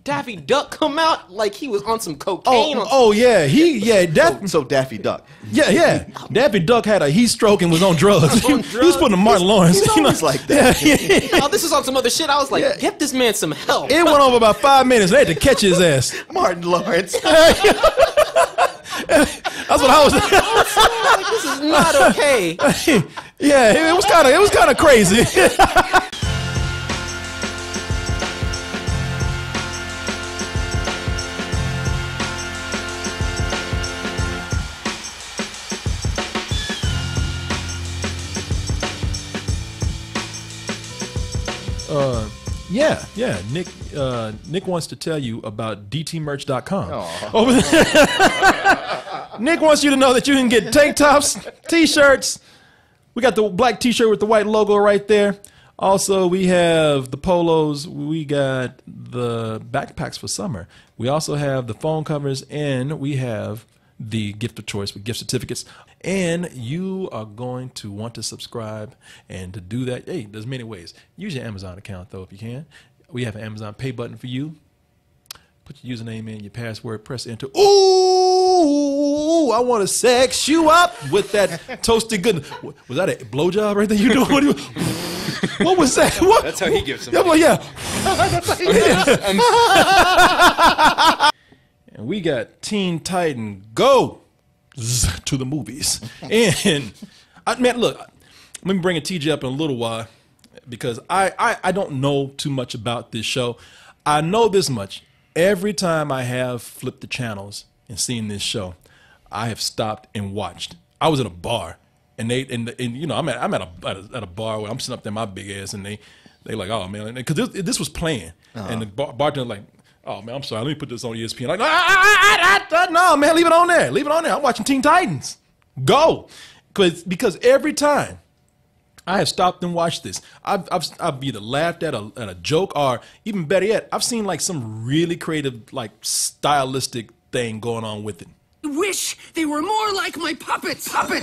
Daffy Duck come out like he was on some cocaine. So Daffy Duck. Yeah. Daffy Duck had a heat stroke and was on drugs. He was putting Martin Lawrence. He's always like that. Oh, this is on some other shit. I was like, get this man some help. It went over about 5 minutes. They had to catch his ass. Martin Lawrence. That's what I was. Like, this is not okay. Yeah, it was kind of crazy. Yeah. Nick wants to tell you about dtmerch.com. Nick wants you to know that you can get tank tops, t-shirts. We got the black t-shirt with the white logo right there. Also, we have the polos. We got the backpacks for summer. We also have the phone covers, and we have the gift of choice with gift certificates. And you are going to want to subscribe, and to do that, hey, there's many ways. Use your Amazon account, though, if you can. We have an Amazon Pay button for you. Put your username in, your password, press enter. Ooh, I want to sex you up with that toasted goodness. Was that a blowjob right there you doing? What was that? What? That's how he gives them. Yeah. And we got Teen Titan Go to the movies. And man, look, let me bring a TJ up in a little while, because I don't know too much about this show. I know this much. Every time I have flipped the channels and seen this show, I have stopped and watched. I was at a bar, and you know, I'm at a bar where I'm sitting up there my big ass, and they like, oh man, because this was playing, and the bartender like, oh man, I'm sorry, let me put this on ESPN. Like, no man, leave it on there, I'm watching Teen Titans Go, because every time I have stopped and watched this, I've either laughed at a joke, or even better yet, I've seen like some really creative, like stylistic thing going on with it. Wish they were more like my puppets. Puppet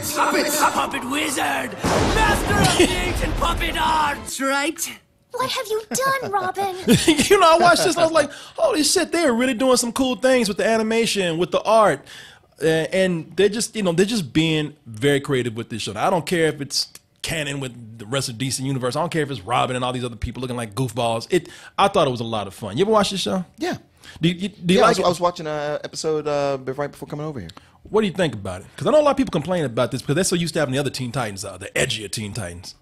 wizard, master of the ancient puppet arts, right? What have you done, Robin? You know, I watched this and I was like, holy shit, they're really doing some cool things with the animation, with the art. And they're just, you know, they're just being very creative with this show. Now, I don't care if it's canon with the rest of DC Universe. I don't care if it's Robin and all these other people looking like goofballs. I thought it was a lot of fun. You ever watch this show? Yeah. Do you like it? I was watching an episode right before coming over here. What do you think about it? Because I know a lot of people complain about this because they're so used to having the other Teen Titans out, the edgier Teen Titans.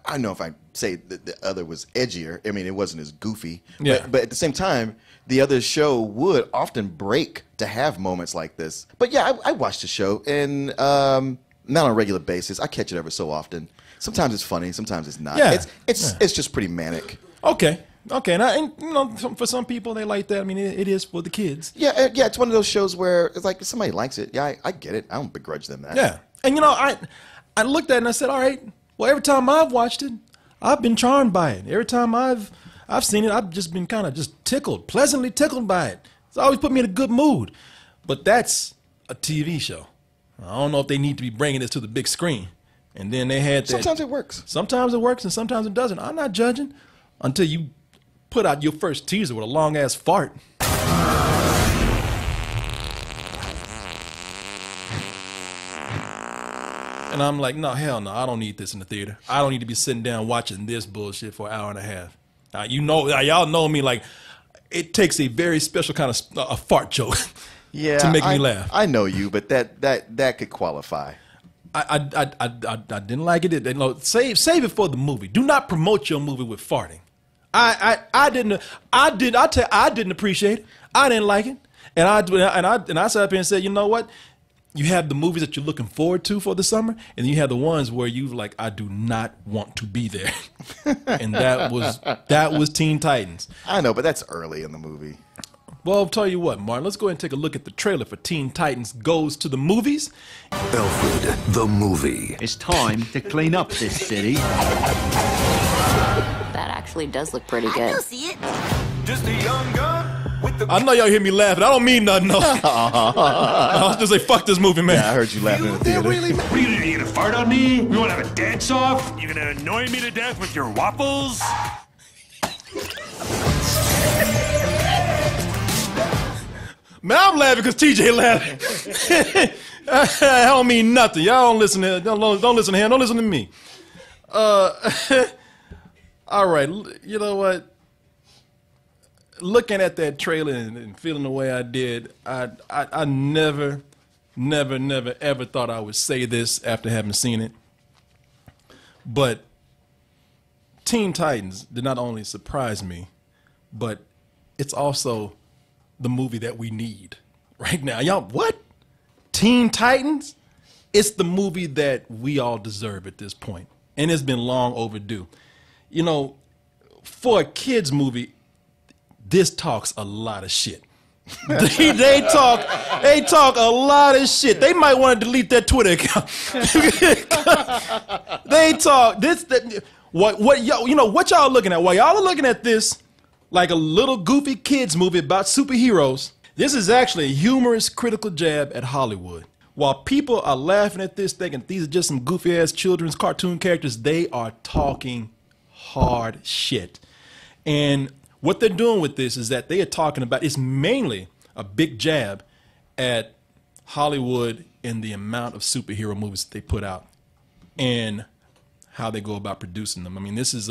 I know if I say that the other was edgier, I mean, it wasn't as goofy. Yeah. But at the same time, the other show would often break to have moments like this. But yeah, I watched the show, and not on a regular basis. I catch it every so often. Sometimes it's funny, sometimes it's not. Yeah. It's just pretty manic. Okay, and you know, for some people they like that. I mean, it is for the kids. Yeah, it's one of those shows where it's like if somebody likes it. Yeah, I get it. I don't begrudge them that. Yeah, and you know, I looked at it and I said, all right. Well, every time I've watched it, I've been charmed by it. Every time I've seen it, I've just been kind of just tickled, pleasantly tickled by it. It's always put me in a good mood. But that's a TV show. I don't know if they need to be bringing this to the big screen. And then they had that. Sometimes it works. Sometimes it works and sometimes it doesn't. I'm not judging until you put out your first teaser with a long-ass fart. And I'm like, no, hell no, I don't need this in the theater. I don't need to be sitting down watching this bullshit for an hour and a half. Now, you know, y'all know me, like, it takes a very special kind of a fart joke to make me laugh. I know you, but that could qualify. I didn't like it. You know, save it for the movie. Do not promote your movie with farting. I didn't appreciate it. I didn't like it. And I sat up here and said, you know what? You have the movies that you're looking forward to for the summer, and then you have the ones where you like, I do not want to be there. And that was Teen Titans. I know, but that's early in the movie. Well, I'll tell you what, Martin, let's go ahead and take a look at the trailer for Teen Titans Goes to the Movies. Alfred, the movie. It's time to clean up this city. That actually does look pretty good. I don't see it. Just a young gun with the... I know y'all hear me laughing. I don't mean nothing, no. I was just say, fuck this movie, man. Yeah, I heard you laughing in the theater. What are you gonna fart on me? We wanna have a dance-off? You gonna annoy me to death with your waffles? Man, I'm laughing because TJ laughing. I don't mean nothing. Y'all don't listen to don't listen to him. Don't listen to me. All right. You know what? Looking at that trailer and feeling the way I did, I never, ever thought I would say this after having seen it. But Teen Titans did not only surprise me, but it's also the movie that we need right now. Y'all, what? Teen Titans? It's the movie that we all deserve at this point, and it's been long overdue. You know, for a kids movie, this talks a lot of shit. they talk a lot of shit. They might want to delete that Twitter account. They talk this that what y'all, you know what y'all looking at? While y'all are looking at this like a little goofy kids movie about superheroes, this is actually a humorous critical jab at Hollywood. While people are laughing at this thinking these are just some goofy ass children's cartoon characters, they are talking hard shit. And what they're doing with this is that they are talking about, it's mainly a big jab at Hollywood and the amount of superhero movies that they put out and how they go about producing them. I mean, this is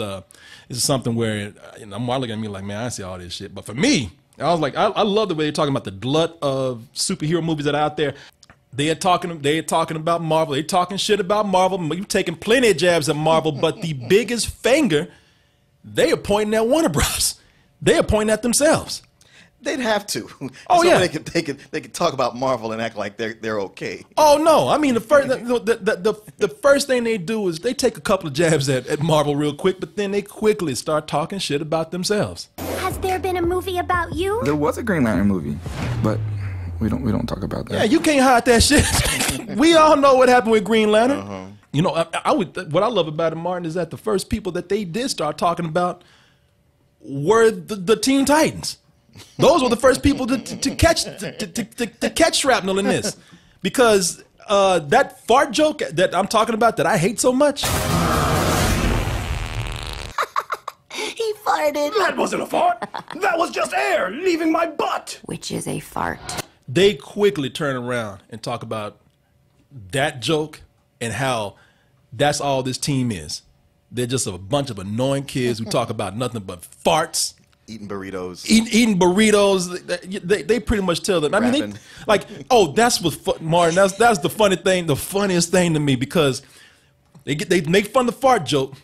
something where I'm looking at me like, man, I see all this shit. But for me, I was like, I love the way they're talking about the glut of superhero movies that are out there. They are talking about Marvel. They're talking shit about Marvel. You've taken plenty of jabs at Marvel, but the biggest finger, they are pointing at Warner Bros. They are pointing at themselves. They'd have to. Oh, so yeah. They could talk about Marvel and act like they're okay. Oh no! I mean, the first thing they do is they take a couple of jabs at Marvel real quick, but then they quickly start talking shit about themselves. Has there been a movie about you? There was a Green Lantern movie, but we don't talk about that. Yeah, you can't hide that shit. We all know what happened with Green Lantern. You know, what I love about it, Martin, is that the first people that they did start talking about were the Teen Titans. Those were the first people to catch shrapnel in this, because that fart joke that I'm talking about that I hate so much. He farted. That wasn't a fart. That was just air leaving my butt. Which is a fart. They quickly turn around and talk about that joke and how that's all this team is. They're just a bunch of annoying kids who talk about nothing but farts. Eating burritos. Eating burritos. They pretty much tell them. I mean, that's what Martin. That's the funny thing. The funniest thing to me, because they make fun of the fart joke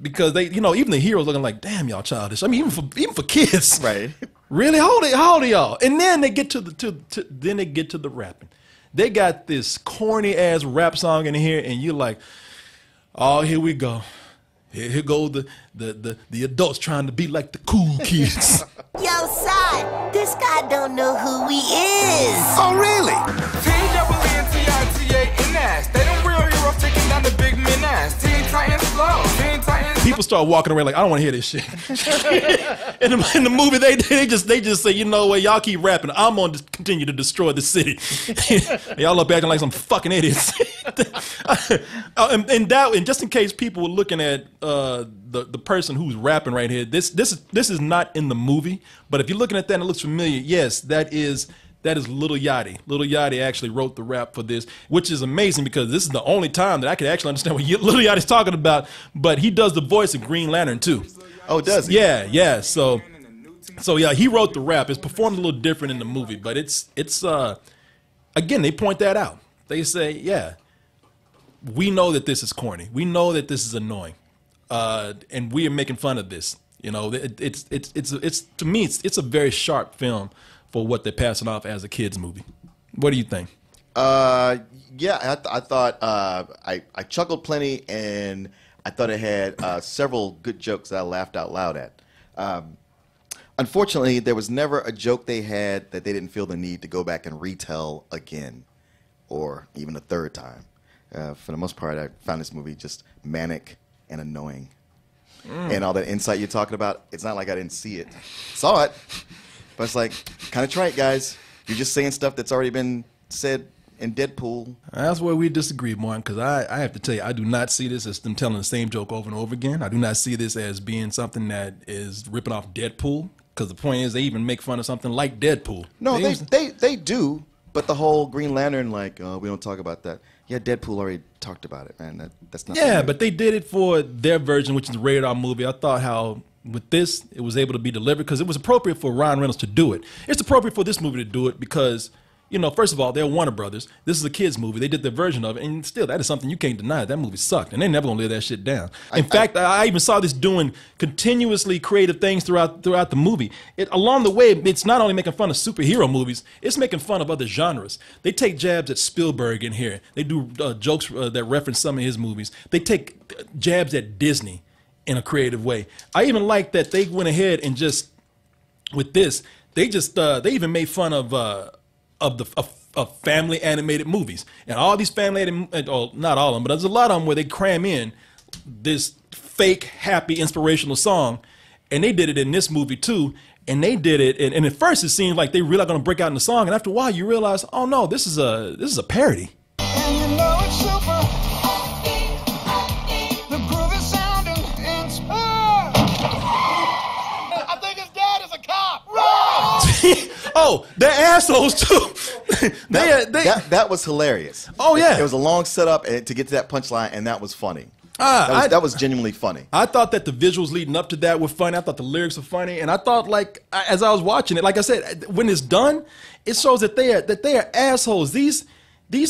because they, you know, even the heroes looking like, damn, y'all childish. I mean, even for kids, right? Really, how old are y'all? And then they get to the rapping. They got this corny ass rap song in here, and you're like, oh, here we go. Here go the adults trying to be like the cool kids. Yo, son, this guy don't know who he is. Oh, really? T-double-N-T-I-T-A-N-S. They them real heroes taking down the big menace. Teen Titans flow. Teen Titans. People start walking around like, I don't want to hear this shit. in the movie, they just say, you know what, y'all keep rapping. I'm going to continue to destroy the city. Y'all up acting like some fucking idiots. And just in case people were looking at the person who's rapping right here, this is not in the movie, but if you're looking at that and it looks familiar, yes, that is Lil Yachty. Lil Yachty actually wrote the rap for this, which is amazing because this is the only time that I could actually understand what Lil Yachty's talking about. But he does the voice of Green Lantern too. Oh, does he? Yeah. So yeah, he wrote the rap. It's performed a little different in the movie, but it's again, they point that out. They say, yeah, we know that this is corny. We know that this is annoying, and we are making fun of this. You know, it's to me, it's a very sharp film for what they're passing off as a kids movie. What do you think? Yeah, I thought I chuckled plenty, and I thought it had several good jokes that I laughed out loud at. Unfortunately, there was never a joke they had that they didn't feel the need to go back and retell again, or even a third time. For the most part, I found this movie just manic and annoying. And all that insight you're talking about, it's not like I didn't see it. Saw it, but it's like, kind of trite, guys. You're just saying stuff that's already been said in Deadpool. That's where we disagree, Martin, because I have to tell you, I do not see this as them telling the same joke over and over again. I do not see this as being something that is ripping off Deadpool. Because the point is, they even make fun of something like Deadpool. No, they do. But the whole Green Lantern, like, we don't talk about that. Yeah, Deadpool already talked about it, man. That's not. Yeah, but they did it for their version, which is the rated R movie. I thought how with this it was able to be delivered because it was appropriate for Ryan Reynolds to do it. It's appropriate for this movie to do it because, you know, first of all, they're Warner Brothers. This is a kids' movie. They did their version of it, and still, that is something you can't deny. That movie sucked, and they're never gonna live that shit down. In fact, I even saw this doing continuously creative things throughout the movie. Along the way, it's not only making fun of superhero movies, it's making fun of other genres. They take jabs at Spielberg in here. They do jokes that reference some of his movies. They take jabs at Disney in a creative way. I even like that they went ahead and just with this, they even made fun of family animated movies. And all these family animated, oh, not all of them, but there's a lot of them where they cram in this fake, happy, inspirational song. And they did it in this movie too. And they did it, and at first it seemed like they really are going to break out in the song. And after a while you realize, oh no, this is a parody. And you know it's super. The groove is sounding inspired. I think his dad is a cop. Right! Oh, they're assholes too. That was hilarious. Oh yeah, it was a long setup to get to that punchline, and that was funny. That was genuinely funny. I thought that the visuals leading up to that were funny. I thought the lyrics were funny, and I thought, like, as I was watching it, like I said, when it's done, it shows that they are assholes. These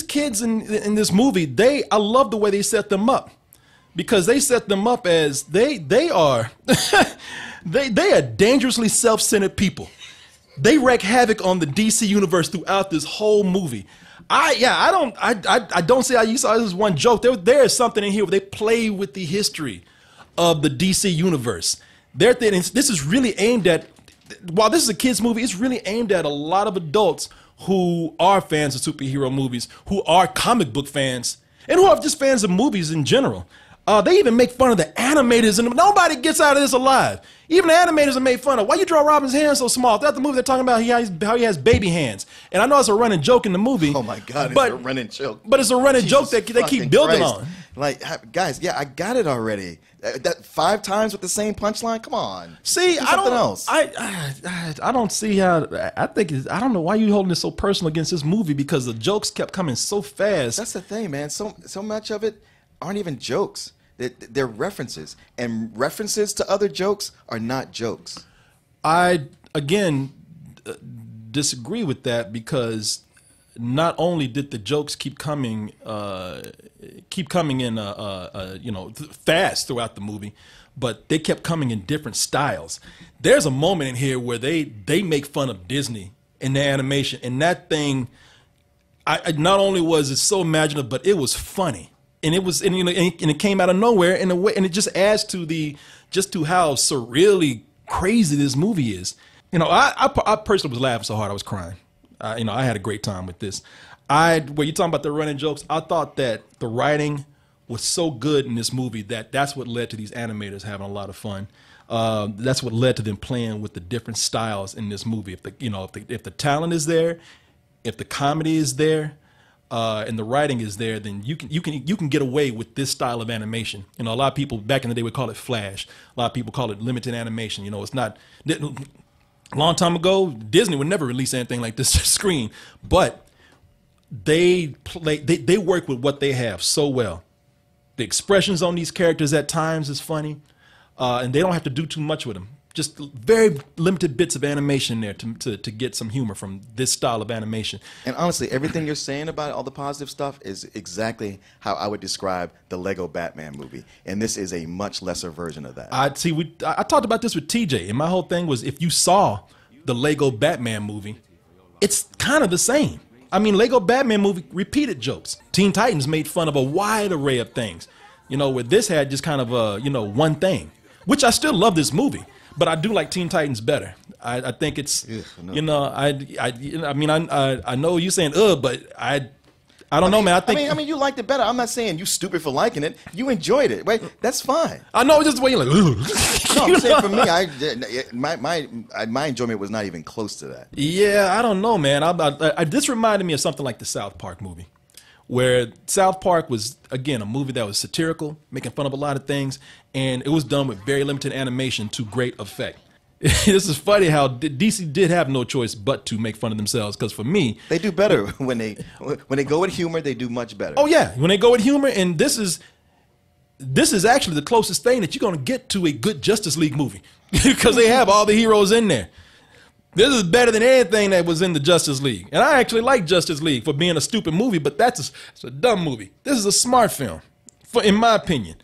kids in this movie, I love the way they set them up, because they set them up as they are they are dangerously self-centered people. They wreak havoc on the DC universe throughout this whole movie. I don't see how you saw this one joke. There is something in here where they play with the history of the DC universe. This is really aimed at, while this is a kids movie, it's really aimed at a lot of adults who are fans of superhero movies, who are comic book fans, and who are just fans of movies in general. They even make fun of the animators, and nobody gets out of this alive. Even the animators are made fun of. Why you draw Robin's hands so small? Throughout the movie, they're talking about how he has baby hands. And I know it's a running joke in the movie. Oh my God, it's a running joke. But it's a running joke that they keep building on. Like, guys, yeah, I got it already. That 5 times with the same punchline? Come on. See, I don't know. I don't see how. I don't know why you holding this so personal against this movie, because the jokes kept coming so fast. That's the thing, man. So much of it aren't even jokes. They're references, and references to other jokes are not jokes. I, again, disagree with that, because not only did the jokes keep coming in, fast throughout the movie, but they kept coming in different styles. There's a moment in here where they make fun of Disney in the animation, and that thing, not only was it so imaginative, but it was funny. And it came out of nowhere in a way, and it just adds to how surreally crazy this movie is. You know, I personally was laughing so hard I was crying. I had a great time with this. Where you talking about the running jokes, I thought that the writing was so good in this movie that's what led to these animators having a lot of fun. That's what led to them playing with the different styles in this movie. If the talent is there, if the comedy is there, and the writing is there, then you can get away with this style of animation. You know, a lot of people back in the day would call it flash. A lot of people call it limited animation. You know, it's not. A long time ago, Disney would never release anything like this screen, but they work with what they have so well. The expressions on these characters at times is funny, and they don't have to do too much with them. Just very limited bits of animation there to get some humor from this style of animation. And honestly, everything you're saying about all the positive stuff is exactly how I would describe the Lego Batman movie. And this is a much lesser version of that. I talked about this with TJ, and my whole thing was, if you saw the Lego Batman movie, it's kind of the same. I mean, Lego Batman movie repeated jokes. Teen Titans made fun of a wide array of things. You know, where this had just kind of one thing, which I still love this movie. But I do like Teen Titans better. I think it's, I know you're saying, but I don't know, man. I mean, you liked it better. I'm not saying you stupid for liking it. You enjoyed it. Wait, that's fine. I know, just the way you're like, ugh. No, I'm saying for me, my enjoyment was not even close to that. Yeah, I don't know, man. This reminded me of something like the South Park movie, where South Park was, again, a movie that was satirical, making fun of a lot of things, and it was done with very limited animation to great effect. this is funny how DC did have no choice but to make fun of themselves. Because for me, they do better when they go with humor. They do much better. Oh yeah, when they go with humor, and this is actually the closest thing that you're going to get to a good Justice League movie because they have all the heroes in there. This is better than anything that was in the Justice League, and I actually like Justice League for being a stupid movie, but it's a dumb movie. This is a smart film, in my opinion.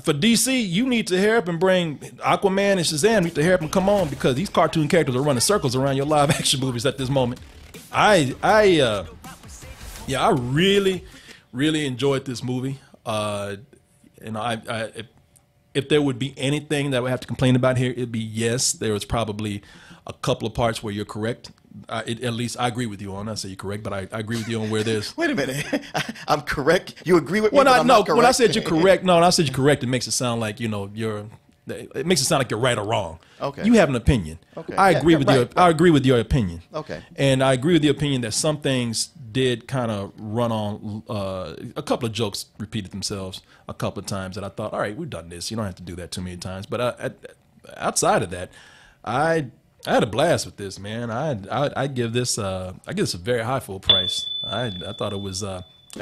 For DC, you need to hurry up and bring Aquaman and Shazam. Need to hurry up and come on because these cartoon characters are running circles around your live action movies at this moment. I really enjoyed this movie. If there would be anything that I would have to complain about here, it'd be yes. There was probably a couple of parts where you're correct. At least I agree with you on. I say you're correct, but I agree with you on where there's. Wait a minute, I'm correct. You agree with me? Well, I'm not correct? When I said you're correct, when I said you're correct, it makes it sound like it makes it sound like you're right or wrong. Okay. You have an opinion. Okay. I agree with I agree with your opinion. Okay. And I agree with the opinion that some things did kind of run on. A couple of jokes repeated themselves a couple of times that I thought, all right, we've done this. You don't have to do that too many times. But outside of that, I had a blast with this, man. I give this a very high full price. I thought it was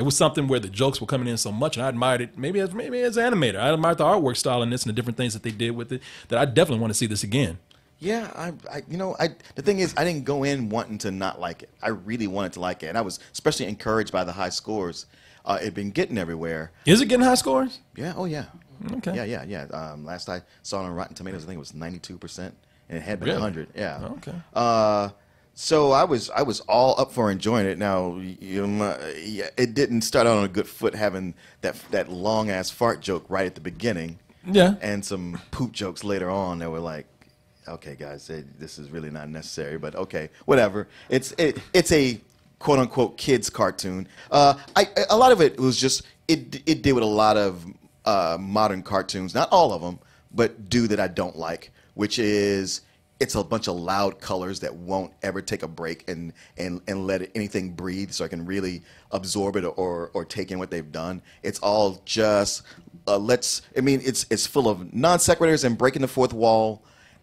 something where the jokes were coming in so much, and I admired it. Maybe as an animator, I admired the artwork style in this and the different things that they did with it. That I definitely want to see this again. Yeah, the thing is, I didn't go in wanting to not like it. I really wanted to like it, and I was especially encouraged by the high scores it'd been getting everywhere. Is it getting high scores? Yeah. Oh yeah. Okay. Yeah. Last I saw it on Rotten Tomatoes, I think it was 92%, and it had been 100. Yeah. Okay. So I was all up for enjoying it. Now, it didn't start out on a good foot, having that long ass fart joke right at the beginning. Yeah. And some poop jokes later on that were like, okay, guys, this is really not necessary, but okay, whatever. It's a quote unquote kids cartoon. A lot of it was just it did what a lot of modern cartoons, not all of them, but do that I don't like, which is it's a bunch of loud colors that won't ever take a break and let anything breathe so I can really absorb it or take in what they've done. It's all just it's full of non sequiturs and breaking the fourth wall,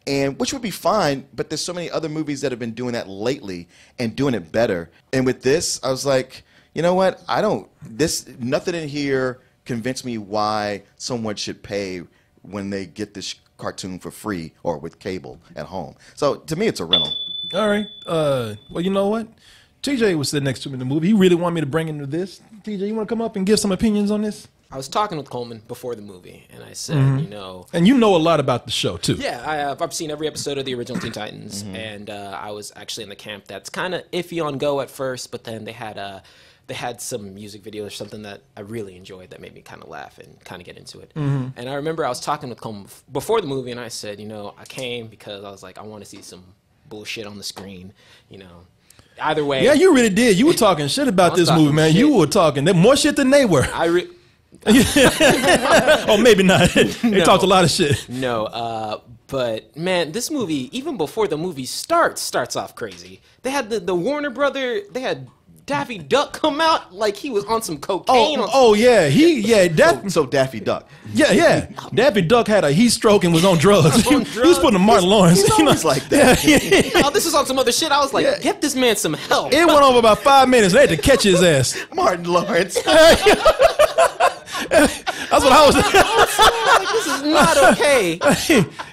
and which would be fine, but there's so many other movies that have been doing that lately and doing it better. And with this, I was like, you know what? Nothing in here convinced me why someone should pay when they get this cartoon for free or with cable at home. So to me, it's a rental. All right. Well, you know what? TJ was sitting next to me in the movie. He really wanted me to bring him to this. TJ, you want to come up and give some opinions on this? I was talking with Coleman before the movie, and I said, And you know a lot about the show, too. Yeah, I've seen every episode of the original Teen Titans, and I was actually in the camp that's kind of iffy on Go at first, but then they had some music videos or something that I really enjoyed that made me kind of laugh and kind of get into it. And I remember I was talking with Coleman before the movie, and I said, I came because I was like, I want to see some bullshit on the screen, Either way. Yeah, you really did. You were talking shit about this movie, man. Shit. You were talking more shit than they were. Oh, maybe not. They talked a lot of shit. No, but man, this movie, even before the movie starts off crazy. They had the Warner brother. They had Daffy Duck come out like he was on some cocaine. So Daffy Duck. Yeah. Daffy Duck had a heat stroke and was on drugs. He was putting a Martin Lawrence. He's always like that. This is on some other shit. I was like, get this man some help. It went over about 5 minutes. They had to catch his ass. Martin Lawrence. That's what I was. Like, this is not okay.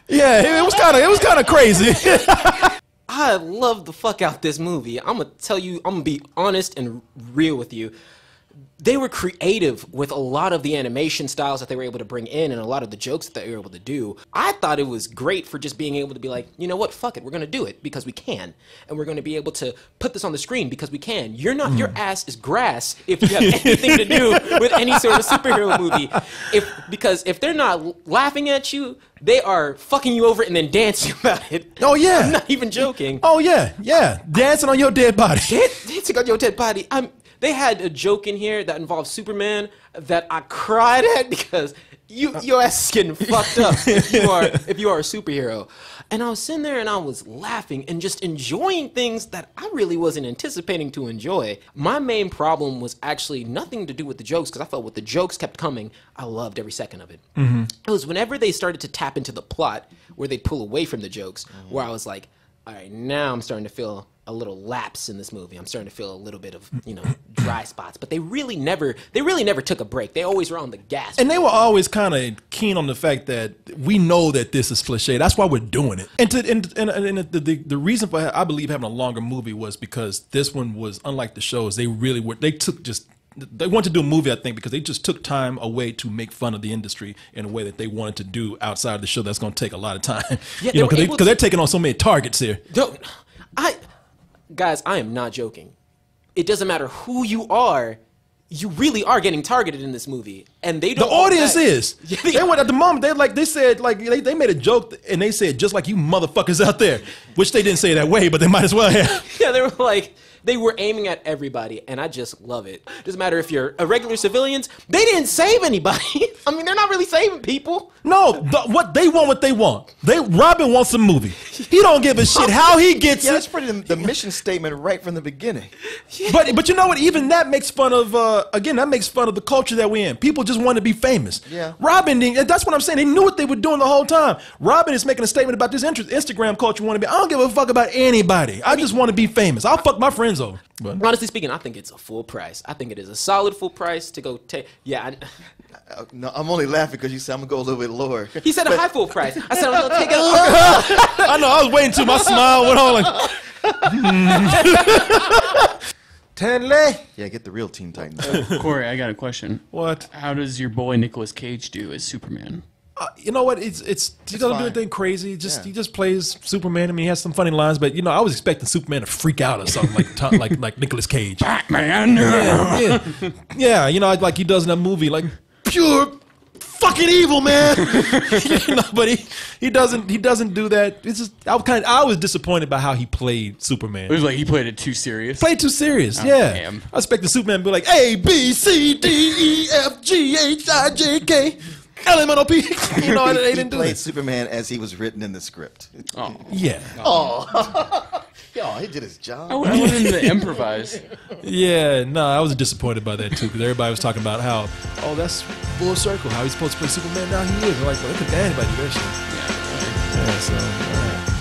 Yeah, it was kind of crazy. I love the fuck out this movie. I'm gonna be honest and real with you. They were creative with a lot of the animation styles that they were able to bring in and a lot of the jokes that they were able to do. I thought it was great for just being able to be like, you know what, fuck it, we're gonna do it because we can. And we're gonna be able to put this on the screen because we can. Your ass is grass if you have anything to do with any sort of superhero movie. Because if they're not laughing at you, they are fucking you over and then dancing about it. Oh yeah. I'm not even joking. Oh yeah. Dancing on your dead body. Dancing on your dead body. They had a joke in here that involved Superman that I cried at because your ass is getting fucked up if you are a superhero. And I was sitting there and I was laughing and just enjoying things that I really wasn't anticipating to enjoy. My main problem was actually nothing to do with the jokes, because I felt with the jokes kept coming, I loved every second of it. It was whenever they started to tap into the plot where they'd pull away from the jokes, where I was like, all right, now I'm starting to feel a little lapse in this movie. I'm starting to feel a little bit of, dry spots. But they really never took a break. They always were on the gas. And they were always kind of keen on the fact that we know that this is cliche. That's why we're doing it. And the reason for, I believe, having a longer movie was because this one was, unlike the shows, they wanted to do a movie, I think, because they just took time away to make fun of the industry in a way that they wanted to do outside of the show. That's going to take a lot of time. Yeah, because they're taking on so many targets here. Guys, I am not joking. It doesn't matter who you are. You really are getting targeted in this movie, and they don't. The audience is. They went at the moment. They made a joke, and they said, "Just like you motherfuckers out there," which they didn't say that way, but they might as well have. Yeah, they were like. They were aiming at everybody, and I just love it. Doesn't matter if you're a regular civilians. They didn't save anybody. I mean, they're not really saving people. No, what they want. Robin wants a movie. He don't give a shit how he gets it. That's pretty the mission statement right from the beginning. But you know what? Even that makes fun of that makes fun of the culture that we're in. People just want to be famous. Yeah. Robin, that's what I'm saying. They knew what they were doing the whole time. Robin is making a statement about this Instagram culture. Want to be? I don't give a fuck about anybody. I just want to be famous. I'll fuck my friends over. But honestly speaking, I think it's a full price. I think it is a solid full price to go take. Yeah. No, I'm only laughing because you said I'm gonna go a little bit lower. He said a high full price. I said I'm gonna take it lower. I know. I was waiting till my smile went on. Like, Tenley. Yeah, get the real Teen Titans. Corey, I got a question. What? How does your boy Nicolas Cage do as Superman? You know what? He doesn't do anything crazy. He just plays Superman. I mean, he has some funny lines, but I was expecting Superman to freak out or something like Nicolas Cage. Batman. Yeah. Like he does in that movie, like pure fucking evil, man. But he doesn't do that. It's just I was disappointed by how he played Superman. It was like he played it too serious. Played too serious. Yeah. Damn. I expected Superman to be like A B C D E F G H I J K. Elemental P. They didn't do played it. Superman as he was written in the script. Oh. Yeah. Oh. Yo, he did his job. I wanted him to improvise. Yeah, no, I was disappointed by that too, because everybody was talking about how, that's full circle, how he's supposed to play Superman. Now he is. Like, well, they could anybody do that shit. Yeah, so, all right.